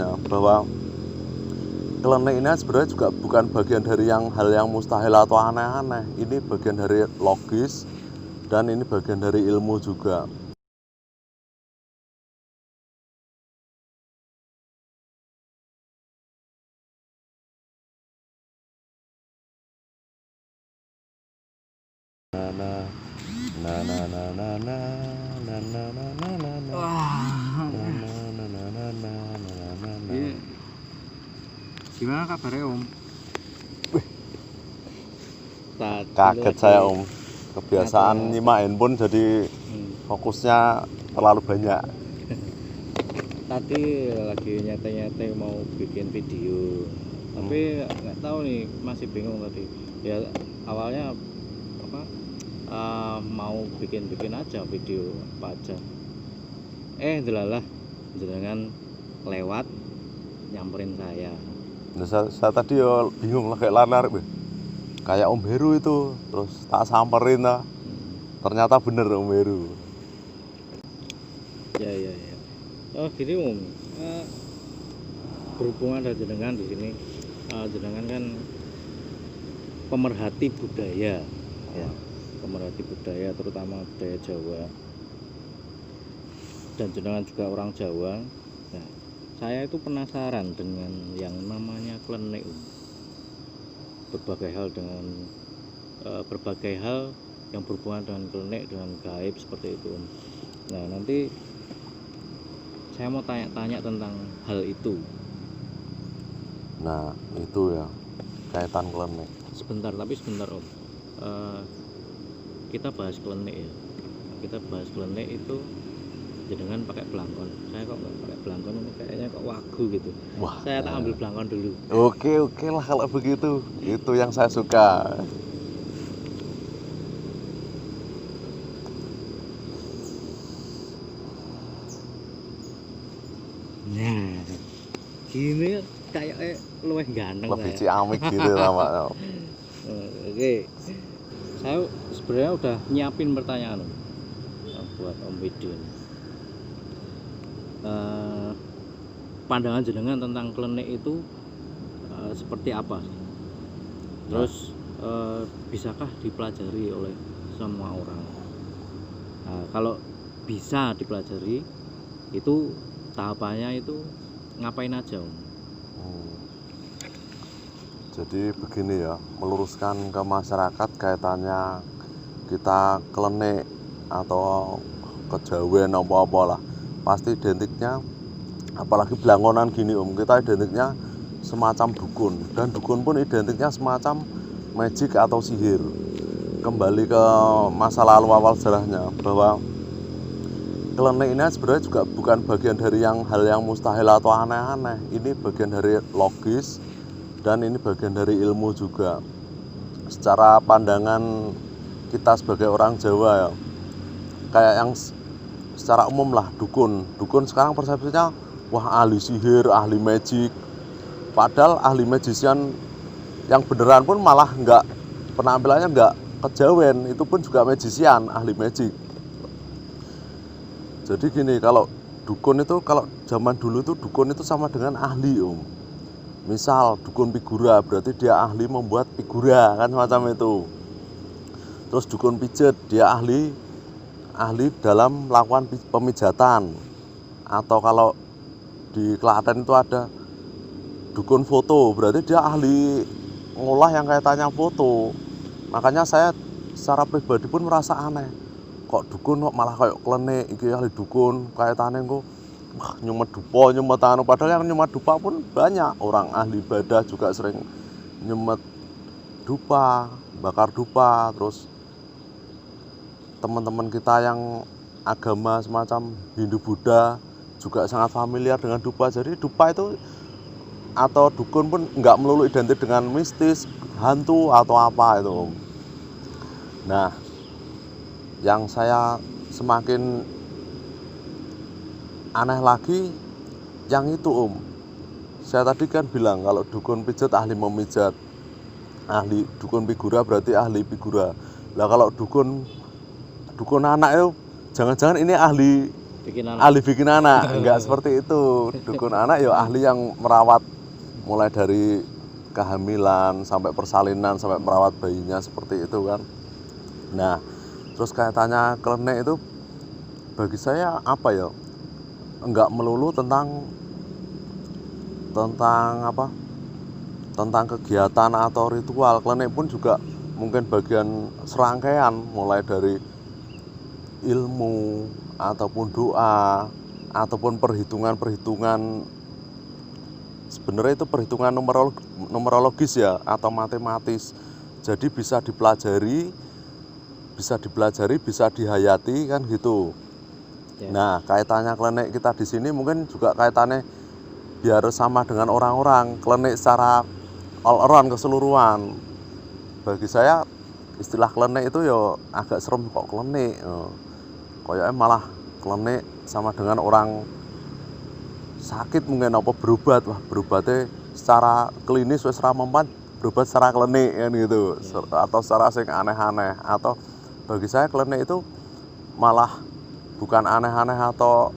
jelasnya bahwa klenik ini sebenarnya juga bukan bagian dari hal yang mustahil atau aneh-aneh. Ini bagian dari logis dan ini bagian dari ilmu juga. Gimana kabarnya Om? Kaget saya Om, kebiasaan nyimak handphone jadi fokusnya terlalu banyak. Tadi lagi nyate-nyate mau bikin video, tapi nggak tahu nih, masih bingung tadi. Ya awalnya apa? Mau bikin aja video apa aja. Delalah jenengan lewat nyamperin saya. Nah, saya tadi ya bingung lah kayak lanar kayak Om Heru itu, terus tak samperin lah. Ternyata bener Om Heru. Ya. Oh gini Om, berhubungan ada jenengan di sini, jenengan kan pemerhati budaya, ya, pemerhati budaya terutama budaya Jawa, dan jenengan juga orang Jawa. Nah, saya itu penasaran dengan yang namanya klenik Om. Berbagai hal yang berhubungan dengan klenik, dengan gaib seperti itu Om. Nah nanti saya mau tanya-tanya tentang hal itu. Nah itu ya kaitan klenik. Sebentar Om, kita bahas klenik ya. Kita bahas klenik itu jenengan pakai belangkon. Saya kok nggak pakai belangkon, ini kayaknya kok wagu gitu. Wah, saya tak ambil belangkon dulu. Oke lah kalau begitu. Itu yang saya suka. Nah, gini kayak luwih ganteng. Lebih ciamik gitu sama. Oke. Saya sebenarnya udah nyiapin pertanyaan buat Om Widin. Pandangan jenengan tentang klenik itu seperti apa? Terus bisakah dipelajari oleh semua orang? Kalau bisa dipelajari, itu tahapannya itu ngapain aja Om? Jadi begini ya, meluruskan ke masyarakat kaitannya kita klenik atau kejawen apa-apa lah, pasti identiknya, apalagi belangkonan gini Om, kita identiknya semacam dukun, dan dukun pun identiknya semacam magic atau sihir. Kembali ke masa lalu awal sejarahnya, bahwa klenik ini sebenarnya juga bukan bagian dari hal yang mustahil atau aneh-aneh. Ini bagian dari logis dan ini bagian dari ilmu juga. Secara pandangan kita sebagai orang Jawa ya, kayak yang secara umum lah dukun sekarang persepsinya wah ahli sihir, ahli magic. Padahal ahli magician yang beneran pun malah enggak, penampilannya enggak kejawen, itu pun juga magician, ahli magic. Jadi gini, kalau dukun itu, kalau zaman dulu itu dukun itu sama dengan ahli Om. Misal dukun figura, berarti dia ahli membuat figura, kan semacam itu. Terus dukun pijet, dia ahli dalam melakukan pemijatan. Atau kalau di Klaten itu ada dukun foto, berarti dia ahli ngolah yang kaitannya foto. Makanya saya secara pribadi pun merasa aneh, kok dukun kok malah kayak klenik, iki ahli dukun kaitannya kok nyumet dupa, nyumet anu. Padahal yang nyumet dupa pun banyak, orang ahli ibadah juga sering nyumet dupa, bakar dupa. Terus teman-teman kita yang agama semacam Hindu Buddha juga sangat familiar dengan dupa. Jadi dupa itu atau dukun pun nggak melulu identik dengan mistis, hantu atau apa itu Om. Nah, yang saya semakin aneh lagi yang itu Om. Saya tadi kan bilang kalau dukun pijat ahli memijat, ahli dukun figura berarti ahli figura. Lah kalau dukun anak itu jangan-jangan ini ahli bikin anak. ahli bikin anak. Enggak seperti itu. Dukun anak ya ahli yang merawat mulai dari kehamilan sampai persalinan sampai merawat bayinya seperti itu kan. Nah, terus kaitannya klenik itu bagi saya apa ya? Enggak melulu tentang apa? Tentang kegiatan atau ritual. Klenik pun juga mungkin bagian serangkaian mulai dari ilmu ataupun doa ataupun perhitungan-perhitungan, sebenarnya itu perhitungan numerologis ya atau matematis. Jadi bisa dipelajari, bisa dihayati kan gitu. Ya. Nah, kaitannya klenik kita di sini mungkin juga kaitannya biar sama dengan orang-orang. Klenik secara all around keseluruhan. Bagi saya istilah klenik itu ya agak serem kok klenik. Kayaknya malah klenik sama dengan orang sakit mungkin apa berobat. Wah, berobatnya secara klinis wis ra mempan, berobat secara klenik kan gitu. Atau secara sing aneh-aneh. Atau bagi saya klenik itu malah bukan aneh-aneh atau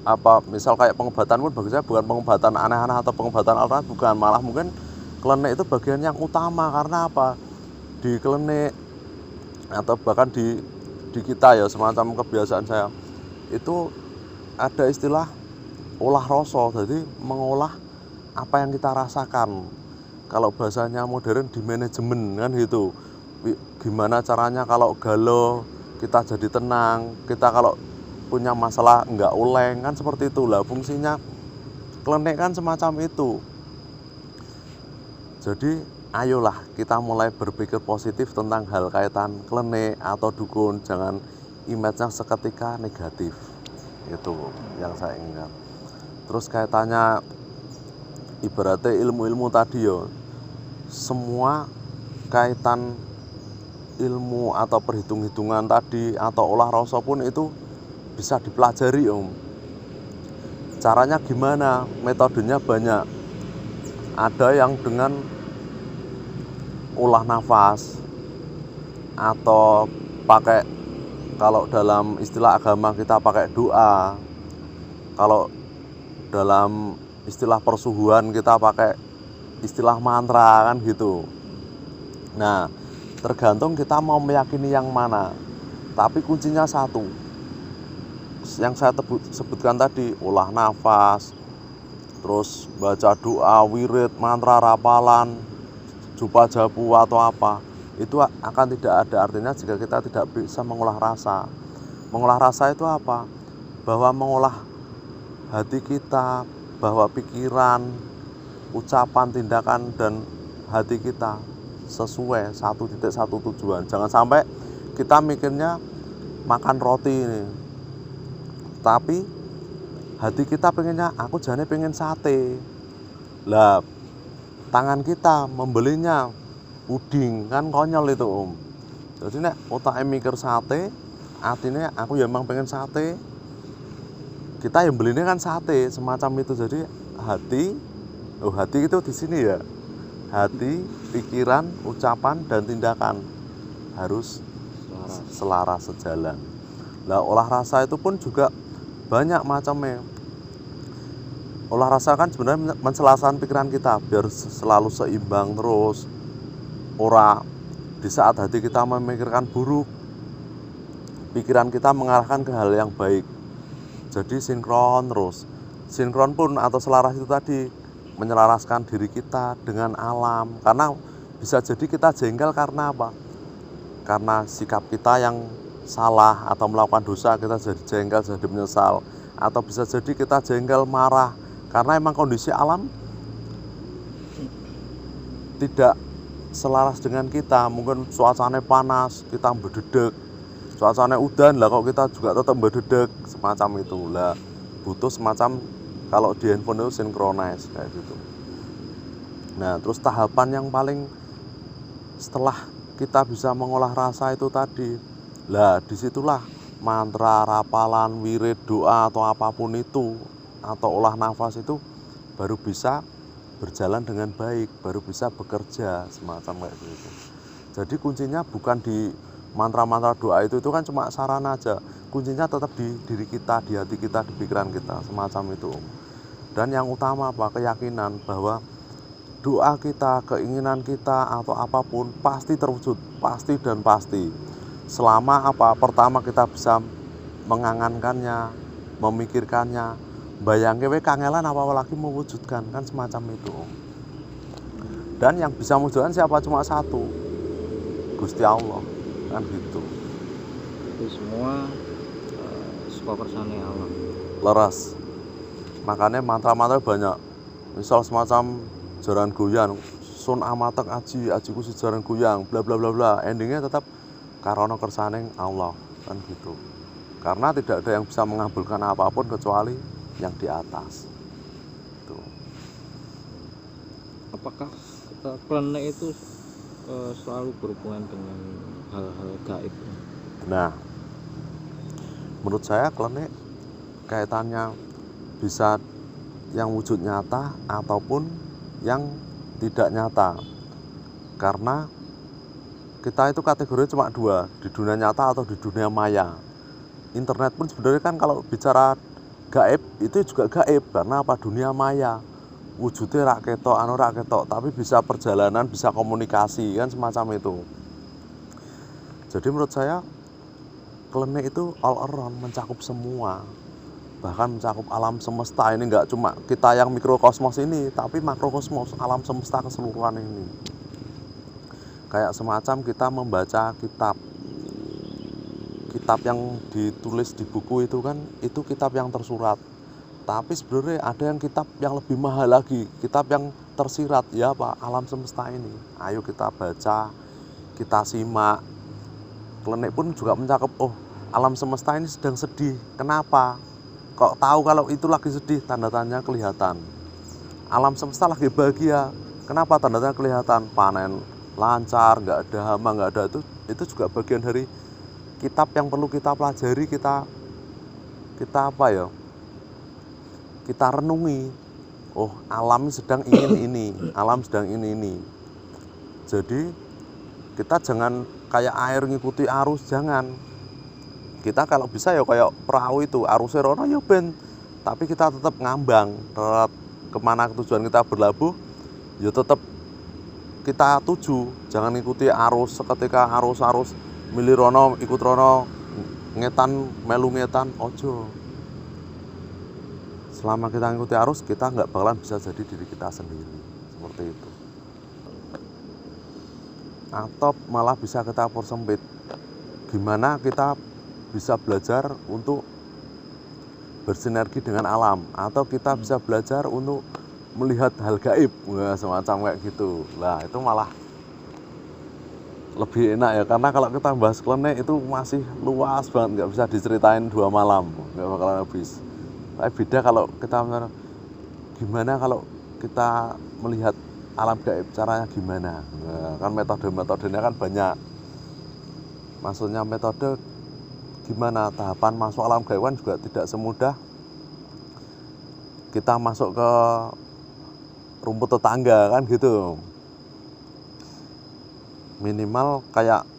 apa, misal kayak pengobatan pun bagi saya bukan pengobatan aneh-aneh atau pengobatan alternatif, bukan, malah mungkin klenik itu bagian yang utama. Karena apa, di klenik atau bahkan di kita ya semacam kebiasaan saya itu ada istilah olah rasa, jadi mengolah apa yang kita rasakan. Kalau bahasanya modern di manajemen kan gitu, gimana caranya kalau galau kita jadi tenang, kita kalau punya masalah enggak oleng kan seperti itulah fungsinya klenik kan semacam itu. Jadi ayolah kita mulai berpikir positif tentang hal kaitan klenik atau dukun, jangan image-nya seketika negatif. Itu yang saya ingat. Terus kaitannya ibaratnya ilmu-ilmu tadi yo, semua kaitan ilmu atau perhitung-hitungan tadi atau olah rasa pun itu bisa dipelajari Om. Caranya gimana? Metodenya banyak. Ada yang dengan olah nafas atau pakai, kalau dalam istilah agama kita pakai doa, kalau dalam istilah persuhuan kita pakai istilah mantra kan gitu. Nah, tergantung kita mau meyakini yang mana. Tapi kuncinya satu, yang saya sebutkan tadi, olah nafas, terus baca doa, wirid, mantra, rapalan, jupa japu atau apa, itu akan tidak ada artinya jika kita tidak bisa mengolah rasa. Mengolah rasa itu apa? Bahwa mengolah hati kita, bahwa pikiran, ucapan, tindakan, dan hati kita sesuai satu titik satu tujuan. Jangan sampai kita mikirnya makan roti ini, tapi hati kita pengennya, aku jane pengen sate. Lah, tangan kita membelinya puding, kan konyol itu Om. Jadi nek otaknya mikir sate, artinya aku ya emang pengen sate, kita yang belinya kan sate, semacam itu. Jadi hati itu di sini ya, hati, pikiran, ucapan, dan tindakan harus selaras sejalan. Lah, olah rasa itu pun juga banyak macamnya. Olah rasa kan sebenarnya menselaraskan pikiran kita biar selalu seimbang terus. Ora di saat hati kita memikirkan buruk, pikiran kita mengarahkan ke hal yang baik. Jadi sinkron terus. Sinkron pun atau selaras itu tadi menyelaraskan diri kita dengan alam. Karena bisa jadi kita jengkel karena apa? Karena sikap kita yang salah atau melakukan dosa, kita jadi jengkel, jadi menyesal. Atau bisa jadi kita jengkel, marah karena emang kondisi alam tidak selaras dengan kita. Mungkin suasananya panas, kita berdedek. Suasananya udan, lah kok kita juga tetap berdedek, semacam itu. Lah, butuh semacam, kalau di handphone itu synchronize kayak gitu. Nah, terus tahapan yang paling setelah kita bisa mengolah rasa itu tadi, lah disitulah mantra, rapalan, wirid, doa atau apapun itu, atau olah nafas itu baru bisa berjalan dengan baik, baru bisa bekerja, semacam kayak gitu. Jadi kuncinya bukan di mantra-mantra doa itu kan cuma sarana aja, kuncinya tetap di diri kita, di hati kita, di pikiran kita, semacam itu. Dan yang utama apa? Keyakinan bahwa doa kita, keinginan kita atau apapun pasti terwujud, pasti dan pasti. Selama apa? Pertama kita bisa mengangankannya, memikirkannya, bayangke we kangelan apa lagi mewujudkan, kan semacam itu. Dan yang bisa mewujudkan siapa? Cuma satu, Gusti Allah, kan gitu. Itu semua suka kersane Allah. Leres. Makanya mantra-mantra banyak. Misal semacam jaran goyang, sun amatek aji, ajiku si jaran goyang, bla bla bla bla. Endingnya tetap karono kersaning Allah, kan gitu. Karena tidak ada yang bisa mengabulkan apapun kecuali yang di atas. Tuh. Apakah klenik itu selalu berhubungan dengan hal-hal gaib? Nah, menurut saya klenik kaitannya bisa yang wujud nyata ataupun yang tidak nyata. Karena kita itu kategori cuma dua, di dunia nyata atau di dunia maya. Internet pun sebenarnya kan kalau bicara gaib itu juga gaib, karena apa? Dunia maya. Wujudnya rak ketok, tapi bisa perjalanan, bisa komunikasi, kan semacam itu. Jadi menurut saya klenik itu all around, mencakup semua, bahkan mencakup alam semesta. Ini nggak cuma kita yang mikrokosmos ini, tapi makrokosmos, alam semesta keseluruhan ini. Kayak semacam kita membaca kitab yang ditulis di buku itu kan, itu kitab yang tersurat. Tapi sebenarnya ada yang kitab yang lebih mahal lagi, kitab yang tersirat, ya Pak, alam semesta ini. Ayo kita baca, kita simak. Klenik pun juga mencakup, oh alam semesta ini sedang sedih, kenapa? Kok tahu kalau itu lagi sedih? Tanda tanya kelihatan. Alam semesta lagi bahagia, kenapa? Tanda tanya kelihatan, panen lancar, nggak ada hama, nggak ada itu juga bagian dari kitab yang perlu kita pelajari, kita apa ya? Kita renungi. Oh, alam sedang ingin ini, alam sedang ini. Jadi kita jangan kayak air ngikuti arus, jangan. Kita kalau bisa ya kayak perahu itu, arusnya rono ya ben, tapi kita tetap ngambang, tetap kemana tujuan kita berlabuh, ya tetap kita tuju, jangan ikuti arus. Seketika arus milih rono ikut rono, ngetan melu ngetan, ojo. Selama kita ngikuti arus, kita nggak bakalan bisa jadi diri kita sendiri, seperti itu. Atau malah bisa kita persempit, gimana kita bisa belajar untuk bersinergi dengan alam, atau kita bisa belajar untuk melihat hal gaib, wah, semacam kayak gitu. Nah itu malah lebih enak ya, karena kalau kita bahas klenik itu masih luas banget, nggak bisa diceritain 2 malam, nggak bakalan habis. Tapi beda kalau kita gimana kalau kita melihat alam gaib, caranya gimana? Nah, kan metodenya kan banyak. Maksudnya metode gimana tahapan masuk alam gaib kan juga tidak semudah kita masuk ke rumput tetangga, kan gitu. Minimal kayak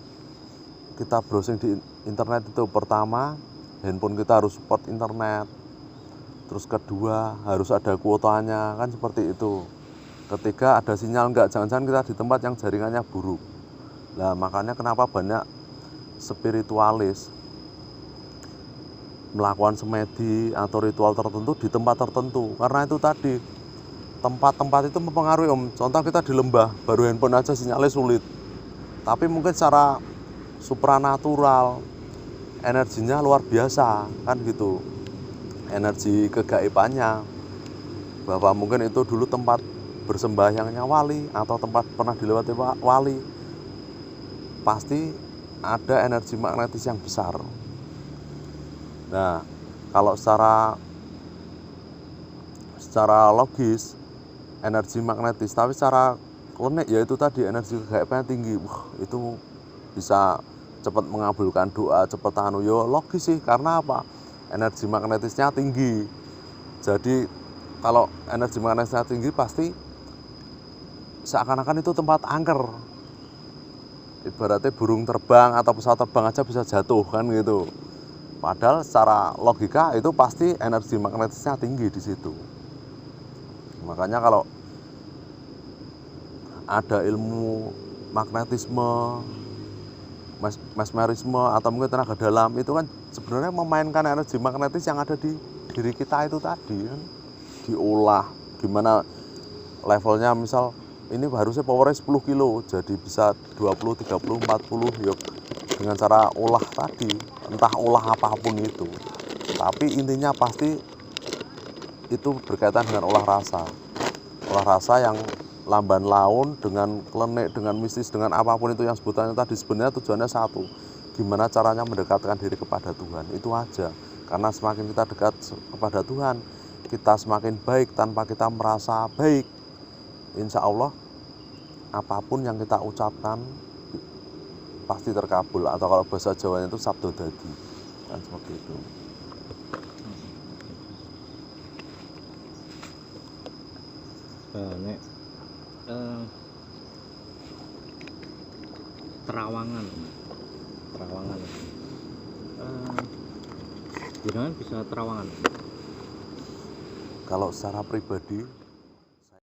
kita browsing di internet itu, pertama handphone kita harus support internet, terus kedua harus ada kuotanya, kan seperti itu. Ketiga ada sinyal enggak, jangan-jangan kita di tempat yang jaringannya buruk. Nah makanya kenapa banyak spiritualis melakukan semedi atau ritual tertentu di tempat tertentu, karena itu tadi tempat-tempat itu mempengaruhi Contoh kita di lembah, baru handphone aja sinyalnya sulit, tapi mungkin secara supranatural energinya luar biasa, kan gitu. Energi kegaibannya, bahwa mungkin itu dulu tempat bersembahyangnya wali atau tempat pernah dilewati wali, pasti ada energi magnetis yang besar. Nah, kalau secara logis energi magnetis, tapi secara klenik ya itu tadi energi kegaibannya tinggi. Wah, itu bisa cepat mengabulkan doa, cepat yo logis sih, karena apa? Energi magnetisnya tinggi. Jadi kalau energi magnetisnya tinggi pasti seakan-akan itu tempat angker. Ibaratnya burung terbang atau pesawat terbang aja bisa jatuh, kan gitu. Padahal secara logika itu pasti energi magnetisnya tinggi di situ. Makanya kalau ada ilmu magnetisme, mesmerisme atau mungkin tenaga dalam, itu kan sebenarnya memainkan energi magnetis yang ada di diri kita itu tadi kan, diolah gimana levelnya. Misal ini harusnya powernya 10 kilo jadi bisa 20, 30, 40 yuk, dengan cara olah tadi, entah olah apapun itu, tapi intinya pasti itu berkaitan dengan olah rasa yang lamban laun, dengan klenik, dengan mistis, dengan apapun itu yang sebutannya tadi. Sebenarnya tujuannya satu, gimana caranya mendekatkan diri kepada Tuhan, itu aja. Karena semakin kita dekat kepada Tuhan, kita semakin baik tanpa kita merasa baik. Insya Allah apapun yang kita ucapkan pasti terkabul, atau kalau bahasa Jawanya itu sabdo dadi, kan seperti itu. Nek terawangan jangan bisa terawangan. Kalau secara pribadi